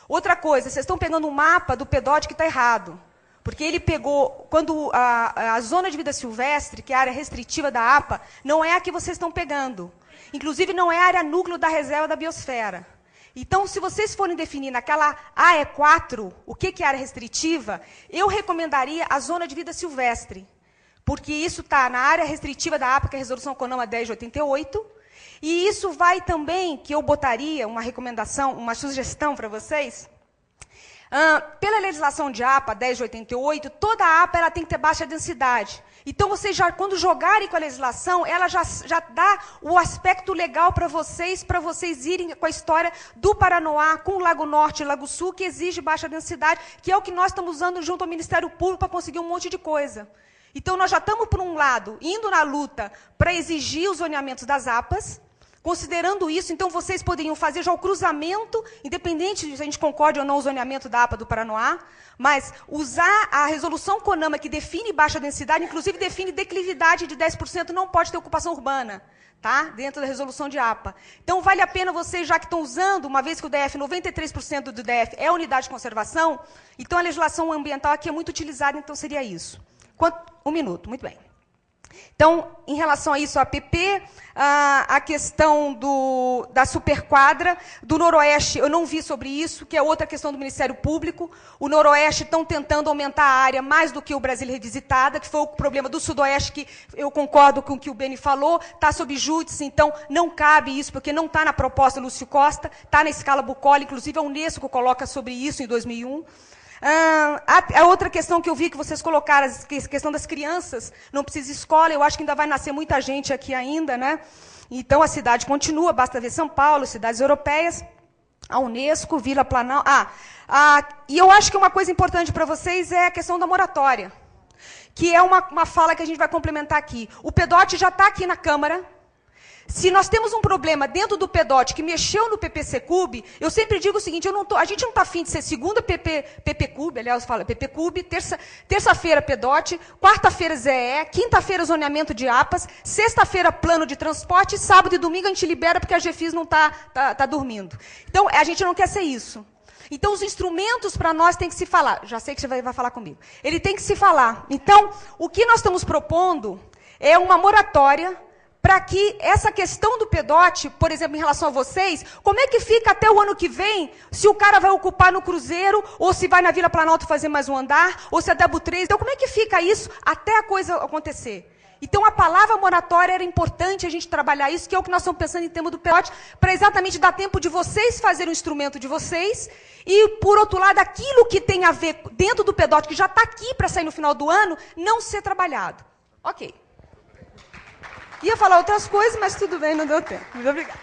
Outra coisa, vocês estão pegando um mapa do PEDOT que está errado. Porque ele pegou, quando a zona de vida silvestre, que é a área restritiva da APA, não é a que vocês estão pegando. Inclusive, não é a área núcleo da reserva da biosfera. Então, se vocês forem definir naquela AE4, o que é área restritiva, eu recomendaria a zona de vida silvestre. Porque isso está na área restritiva da APA, que é a resolução CONAMA 1088, e isso vai também, que eu botaria uma recomendação, uma sugestão para vocês. Pela legislação de APA 1088, toda a APA ela tem que ter baixa densidade. Então, vocês já, quando jogarem com a legislação, ela já dá o aspecto legal para vocês irem com a história do Paranoá, com o Lago Norte e Lago Sul, que exige baixa densidade, que é o que nós estamos usando junto ao Ministério Público para conseguir um monte de coisa. Então, nós já estamos, por um lado, indo na luta para exigir os zoneamentos das APAs. Considerando isso, então, vocês poderiam fazer já o cruzamento, independente se a gente concorde ou não o zoneamento da APA do Paranoá, mas usar a resolução CONAMA, que define baixa densidade, inclusive define declividade de 10%, não pode ter ocupação urbana, tá? Dentro da resolução de APA. Então, vale a pena vocês, já que estão usando, uma vez que o DF, 93% do DF é unidade de conservação, então a legislação ambiental aqui é muito utilizada, então seria isso. Um minuto, muito bem. Então, em relação a isso, a APP, a questão da superquadra, do Noroeste, eu não vi sobre isso, que é outra questão do Ministério Público. O Noroeste estão tentando aumentar a área mais do que o Brasília Revisitada, que foi o problema do Sudoeste, que eu concordo com o que o Beni falou, está sob júdice, então não cabe isso, porque não está na proposta Lúcio Costa, está na escala Bucoli, inclusive a Unesco coloca sobre isso em 2001. A outra questão que eu vi que vocês colocaram, a questão das crianças, não precisa escola, eu acho que ainda vai nascer muita gente aqui ainda, né? Então, a cidade continua, basta ver São Paulo, cidades europeias, a Unesco, Vila Planalto. E eu acho que uma coisa importante para vocês é a questão da moratória, que é uma fala que a gente vai complementar aqui. O PEDOT já está aqui na Câmara. Se nós temos um problema dentro do PEDOT que mexeu no PPC-CUB, eu sempre digo o seguinte, a gente não está afim de ser segunda PP-CUB, aliás, fala PP-CUB, terça-feira PEDOT, quarta-feira ZE, quinta-feira zoneamento de APAS, sexta-feira plano de transporte, sábado e domingo a gente libera porque a GFIS não está dormindo. Então, a gente não quer ser isso. Então, os instrumentos para nós têm que se falar. Já sei que você vai falar comigo. Ele tem que se falar. Então, o que nós estamos propondo é uma moratória para que essa questão do PEDOT, por exemplo, em relação a vocês, como é que fica até o ano que vem, se o cara vai ocupar no Cruzeiro, ou se vai na Vila Planalto fazer mais um andar, ou se é da BU3, então como é que fica isso até a coisa acontecer? Então, a palavra moratória era importante a gente trabalhar isso, que é o que nós estamos pensando em termos do PEDOT, para exatamente dar tempo de vocês fazerem o instrumento de vocês, e, por outro lado, aquilo que tem a ver dentro do PEDOT, que já está aqui para sair no final do ano, não ser trabalhado. Ok. Ia falar outras coisas, mas tudo bem, não deu tempo. Muito obrigada.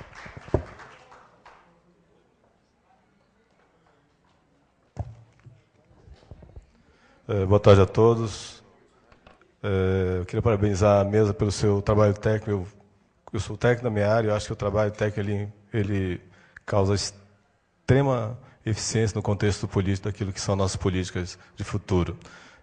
Boa tarde a todos. Eu queria parabenizar a mesa pelo seu trabalho técnico. Eu sou técnico da minha área, eu acho que o trabalho técnico ele causa extrema eficiência no contexto político daquilo que são nossas políticas de futuro.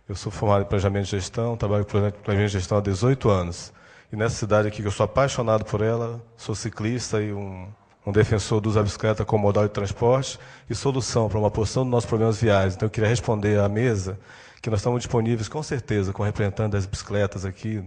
Eu sou formado em planejamento de gestão, trabalho com planejamento de gestão há 18 anos. E nessa cidade aqui, que eu sou apaixonado por ela, sou ciclista e um defensor do uso da bicicleta como modal de transporte e solução para uma porção dos nossos problemas viários. Então, eu queria responder à mesa que nós estamos disponíveis, com certeza, com representantes das bicicletas aqui,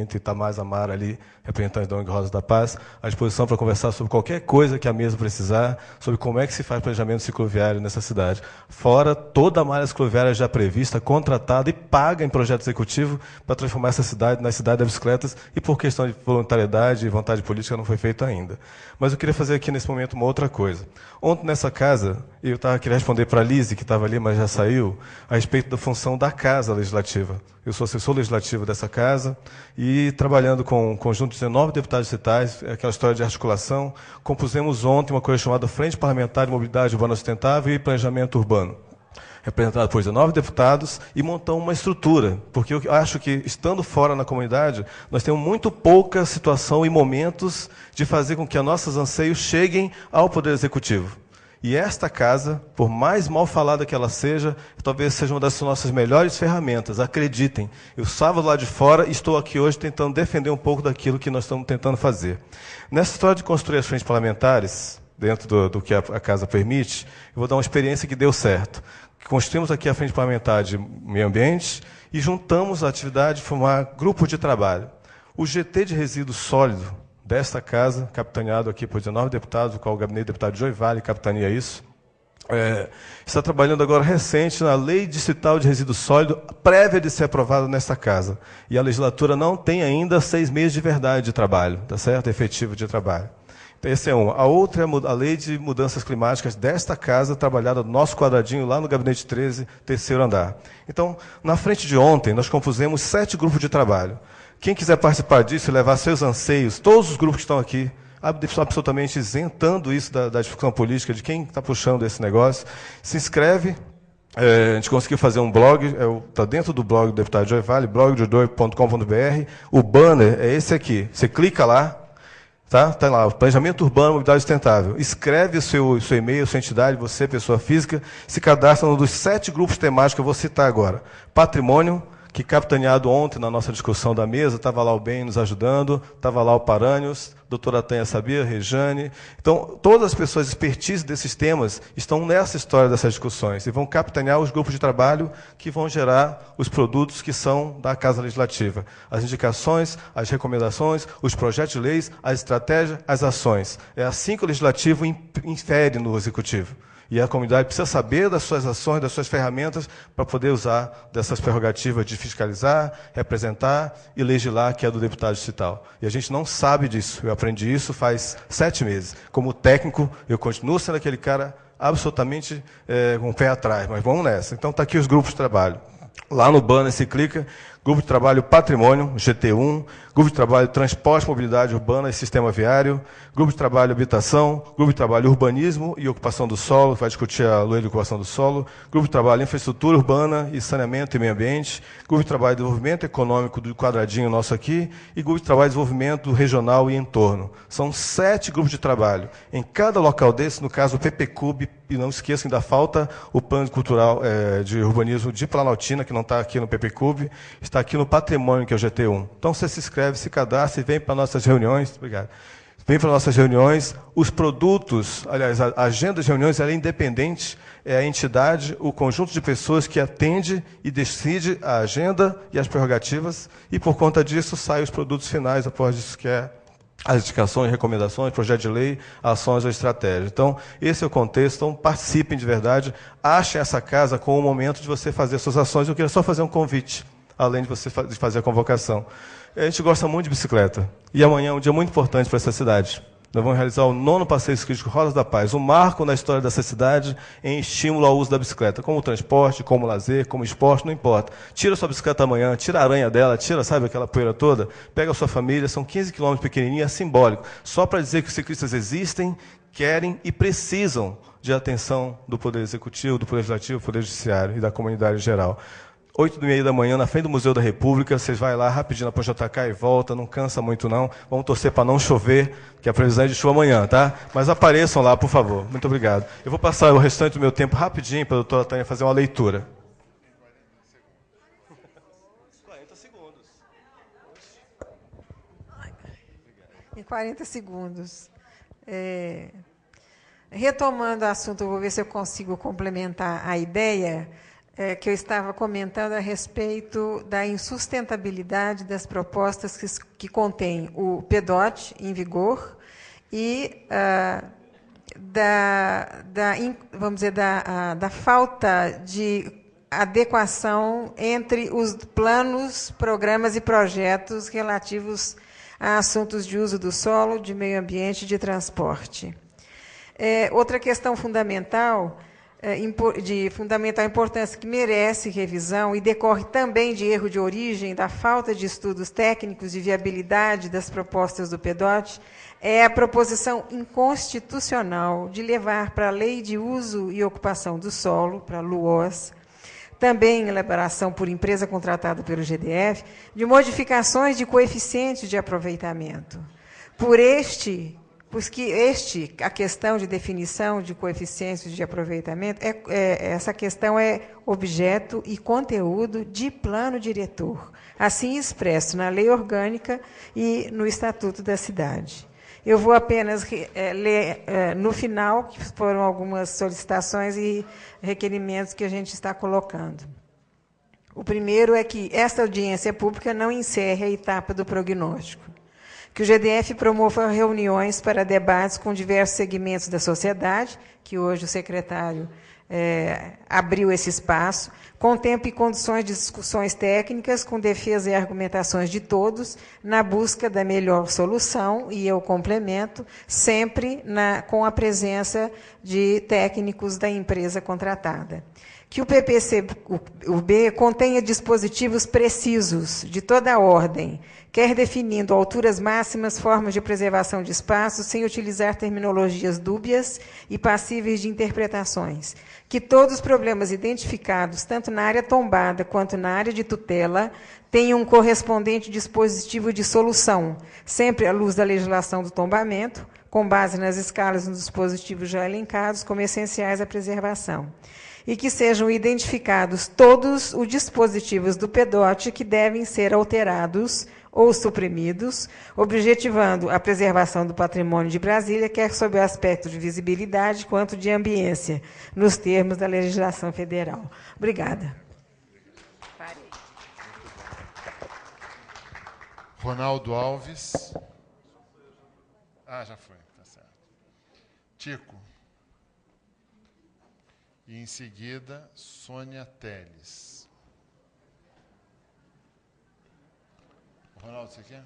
entre Itamar Amara ali, representantes da ONG Rosa da Paz, à disposição para conversar sobre qualquer coisa que a mesa precisar, sobre como é que se faz planejamento cicloviário nessa cidade. Fora toda a malha cicloviária já prevista, contratada e paga em projeto executivo para transformar essa cidade na cidade das bicicletas, e por questão de voluntariedade e vontade política não foi feito ainda. Mas eu queria fazer aqui nesse momento uma outra coisa. Ontem nessa casa eu queria responder para a Lise, que estava ali, mas já saiu, a respeito da função da Casa Legislativa. Eu sou assessor legislativo dessa casa e, trabalhando com um conjunto de 19 deputados distritais, aquela história de articulação, compusemos ontem uma coisa chamada Frente Parlamentar de Mobilidade Urbana Sustentável e Planejamento Urbano, representado por 19 deputados, e montamos uma estrutura, porque eu acho que, estando fora na comunidade, nós temos muito pouca situação e momentos de fazer com que os nossos anseios cheguem ao Poder Executivo. E esta casa, por mais mal falada que ela seja, talvez seja uma das nossas melhores ferramentas, acreditem. Eu estava lá de fora e estou aqui hoje tentando defender um pouco daquilo que nós estamos tentando fazer. Nessa história de construir as frentes parlamentares, dentro do que a casa permite, eu vou dar uma experiência que deu certo. Construímos aqui a Frente Parlamentar de Meio Ambiente e juntamos a atividade de formar grupos de trabalho. O GT de resíduo sólido desta casa, capitaneado aqui por 19 deputados, o qual o gabinete do deputado Joy Vale capitaneia isso, está trabalhando agora recente na Lei Distrital de Resíduo Sólido, prévia de ser aprovada nesta casa. E a legislatura não tem ainda 6 meses de verdade de trabalho, tá certo? Efetivo de trabalho. Então, essa é uma. A outra é a Lei de Mudanças Climáticas desta casa, trabalhada no nosso quadradinho, lá no Gabinete 13, terceiro andar. Então, na frente de ontem, nós compusemos 7 grupos de trabalho. Quem quiser participar disso e levar seus anseios, todos os grupos que estão aqui, absolutamente isentando isso da discussão política, de quem está puxando esse negócio, se inscreve. A gente conseguiu fazer um blog, está dentro do blog do deputado Joy Vale, blogjoy.com.br. O banner é esse aqui. Você clica lá, tá lá, Planejamento Urbano, Mobilidade Sustentável. Escreve o seu e-mail, sua entidade, você, pessoa física, se cadastra num dos 7 grupos temáticos que eu vou citar agora. Patrimônio, que capitaneado ontem na nossa discussão da mesa, estava lá o Ben nos ajudando, estava lá o Paranhos, doutora Tânia Sabia, Rejane. Então, todas as pessoas expertise desses temas estão nessa história dessas discussões e vão capitanear os grupos de trabalho que vão gerar os produtos que são da Casa Legislativa. As indicações, as recomendações, os projetos de leis, as estratégias, as ações. É assim que o Legislativo infere no Executivo. E a comunidade precisa saber das suas ações, das suas ferramentas, para poder usar dessas prerrogativas de fiscalizar, representar e legislar, que é do deputado distrital. E a gente não sabe disso. Eu aprendi isso faz 7 meses. Como técnico, eu continuo sendo aquele cara absolutamente com o pé atrás, mas vamos nessa. Então, está aqui os grupos de trabalho. Lá no banner se clica, Grupo de Trabalho Patrimônio, GT1, Grupo de Trabalho Transporte, Mobilidade Urbana e Sistema Viário, Grupo de Trabalho Habitação, Grupo de Trabalho Urbanismo e Ocupação do Solo, vai discutir a lei de ocupação do solo, Grupo de Trabalho Infraestrutura Urbana e Saneamento e Meio Ambiente, Grupo de Trabalho de Desenvolvimento Econômico do quadradinho nosso aqui e Grupo de Trabalho de Desenvolvimento Regional e Entorno. São 7 grupos de trabalho. Em cada local desse, no caso o PPCUB, e não esqueçam, ainda falta o Plano Cultural de Urbanismo de Planaltina, que não está aqui no PPCUB, está aqui no Patrimônio, que é o GT1. Então, você se inscreve, se cadastra e vem para nossas reuniões. Obrigado. Vem para nossas reuniões. Os produtos, aliás, a agenda de reuniões ela é independente, é a entidade, o conjunto de pessoas que atende e decide a agenda e as prerrogativas, e por conta disso saem os produtos finais, após isso que é as indicações, recomendações, projeto de lei, ações ou estratégias. Então, esse é o contexto. Então, participem de verdade. Achem essa casa com o momento de você fazer suas ações. Eu queria só fazer um convite, além de você fazer a convocação. A gente gosta muito de bicicleta. E amanhã é um dia muito importante para essa cidade. Nós vamos realizar o 9º Passeio Ciclístico Rodas da Paz, um marco na história dessa cidade em estímulo ao uso da bicicleta, como transporte, como lazer, como esporte, não importa. Tira sua bicicleta amanhã, tira a aranha dela, tira, sabe, aquela poeira toda, pega a sua família, são 15 quilômetros pequenininho, é simbólico, só para dizer que os ciclistas existem, querem e precisam de atenção do Poder Executivo, do Poder Legislativo, do Poder Judiciário e da comunidade em geral. 8h30 da manhã, na frente do Museu da República, vocês vão lá rapidinho na Ponte JK e volta, não cansa muito não. Vamos torcer para não chover, que a previsão é de chuva amanhã, tá? Mas apareçam lá, por favor. Muito obrigado. Eu vou passar o restante do meu tempo rapidinho para a doutora Tânia fazer uma leitura. 40 segundos. Em 40 segundos. Retomando o assunto, eu vou ver se eu consigo complementar a ideia que eu estava comentando a respeito da insustentabilidade das propostas que contém o PEDOT em vigor e vamos dizer, da falta de adequação entre os planos, programas e projetos relativos a assuntos de uso do solo, de meio ambiente e de transporte. Outra questão fundamental de fundamental importância que merece revisão e decorre também de erro de origem, da falta de estudos técnicos de viabilidade das propostas do PEDOT, é a proposição inconstitucional de levar para a Lei de Uso e Ocupação do Solo, para a LUOS, também em elaboração por empresa contratada pelo GDF, de modificações de coeficientes de aproveitamento. A questão de definição de coeficientes de aproveitamento, essa questão é objeto e conteúdo de plano diretor, assim expresso na lei orgânica e no Estatuto da Cidade. Eu vou apenas ler no final, que foram algumas solicitações e requerimentos que a gente está colocando. O primeiro é que esta audiência pública não encerre a etapa do prognóstico, que o GDF promova reuniões para debates com diversos segmentos da sociedade, que hoje o secretário abriu esse espaço, contemple condições de discussões técnicas com defesa e argumentações de todos, na busca da melhor solução, e eu complemento, sempre com a presença de técnicos da empresa contratada. Que o PPCUB contenha dispositivos precisos, de toda a ordem, quer definindo alturas máximas, formas de preservação de espaços, sem utilizar terminologias dúbias e passíveis de interpretações. Que todos os problemas identificados, tanto na área tombada quanto na área de tutela, tenham um correspondente dispositivo de solução, sempre à luz da legislação do tombamento, com base nas escalas e nos dispositivos já elencados como essenciais à preservação. E que sejam identificados todos os dispositivos do PEDOT que devem ser alterados ou suprimidos, objetivando a preservação do patrimônio de Brasília, quer sob o aspecto de visibilidade quanto de ambiência, nos termos da legislação federal. Obrigada. Ronaldo Alves. Já foi, tá certo. Tico. E, em seguida, Sônia Teles. Ronaldo, você quer?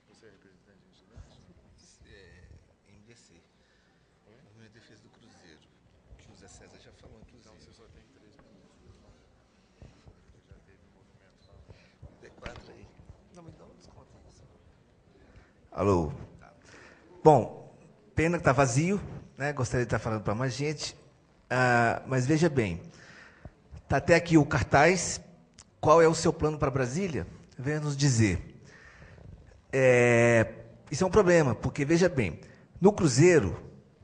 Você é representante de estudante? MDC. Movimento de Defesa do Cruzeiro. Que o José César já falou, inclusive. Então, você só tem 3 minutos. Já teve movimento. D4 aí. Não, me dá um desconto. Alô. Bom, pena que está vazio, né? Gostaria de estar falando para mais gente. Mas veja bem, está até aqui o cartaz. Qual é o seu plano para Brasília? Venha nos dizer. Isso é um problema, porque, veja bem, no Cruzeiro,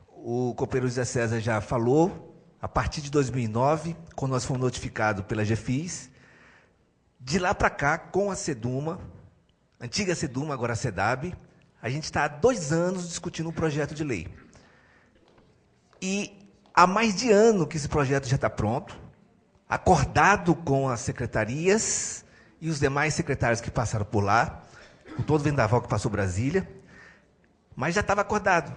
o companheiro José César já falou, a partir de 2009, quando nós fomos notificados pela GFIS, de lá para cá, com a SEDUMA, antiga SEDUMA, agora a SEDAB, a gente está há 2 anos discutindo um projeto de lei. E há mais de ano que esse projeto já está pronto, acordado com as secretarias e os demais secretários que passaram por lá, com todo o vendaval que passou Brasília, mas já estava acordado.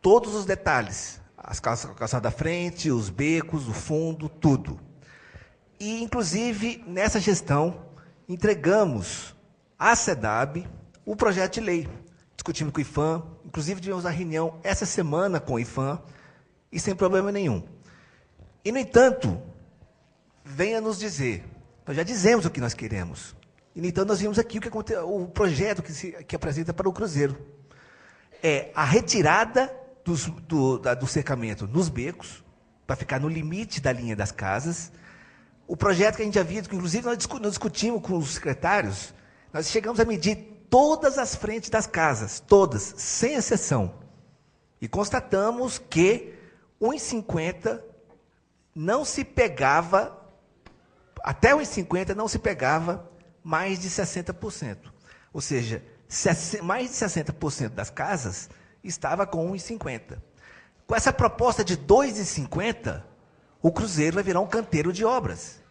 Todos os detalhes, as calçadas da frente, os becos, o fundo, tudo. E, inclusive, nessa gestão, entregamos à SEDAB o projeto de lei. Discutimos com o IFAM, inclusive tivemos uma reunião essa semana com o IFAM, e sem problema nenhum. E, no entanto, venha nos dizer, nós já dizemos o que nós queremos, e, no entanto, nós vimos aqui o projeto que apresenta para o Cruzeiro. É a retirada do cercamento nos becos, para ficar no limite da linha das casas. O projeto que a gente já viu, que inclusive nós discutimos com os secretários, nós chegamos a medir todas as frentes das casas, todas, sem exceção. E constatamos que 1,50 não se pegava, até 1,50 não se pegava mais de 60%. Ou seja, mais de 60% das casas estava com 1,50. Com essa proposta de 2,50, o Cruzeiro vai virar um canteiro de obras.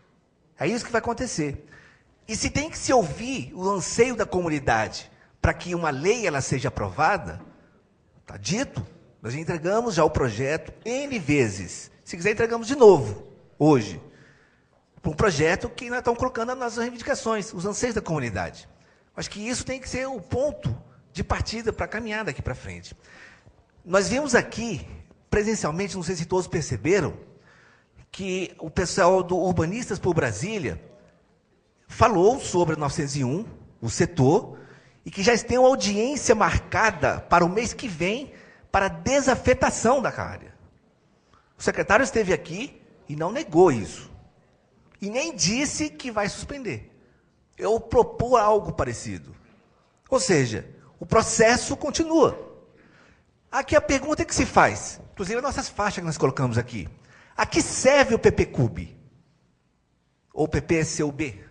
É isso que vai acontecer. E se tem que se ouvir o anseio da comunidade para que uma lei ela seja aprovada, está dito, nós entregamos já o projeto N vezes. Se quiser, entregamos de novo, hoje, para um projeto que nós estamos colocando as nossas reivindicações, os anseios da comunidade. Acho que isso tem que ser o ponto de partida para a caminhada aqui para frente. Nós vimos aqui, presencialmente, não sei se todos perceberam, que o pessoal do Urbanistas por Brasília falou sobre a 901, o setor, e que já tem uma audiência marcada para o mês que vem para a desafetação da área. O secretário esteve aqui e não negou isso. E nem disse que vai suspender. Eu propor algo parecido. Ou seja, o processo continua. Aqui a pergunta que se faz, inclusive as nossas faixas que nós colocamos aqui. A que serve o PPCUB? Ou PPSUB?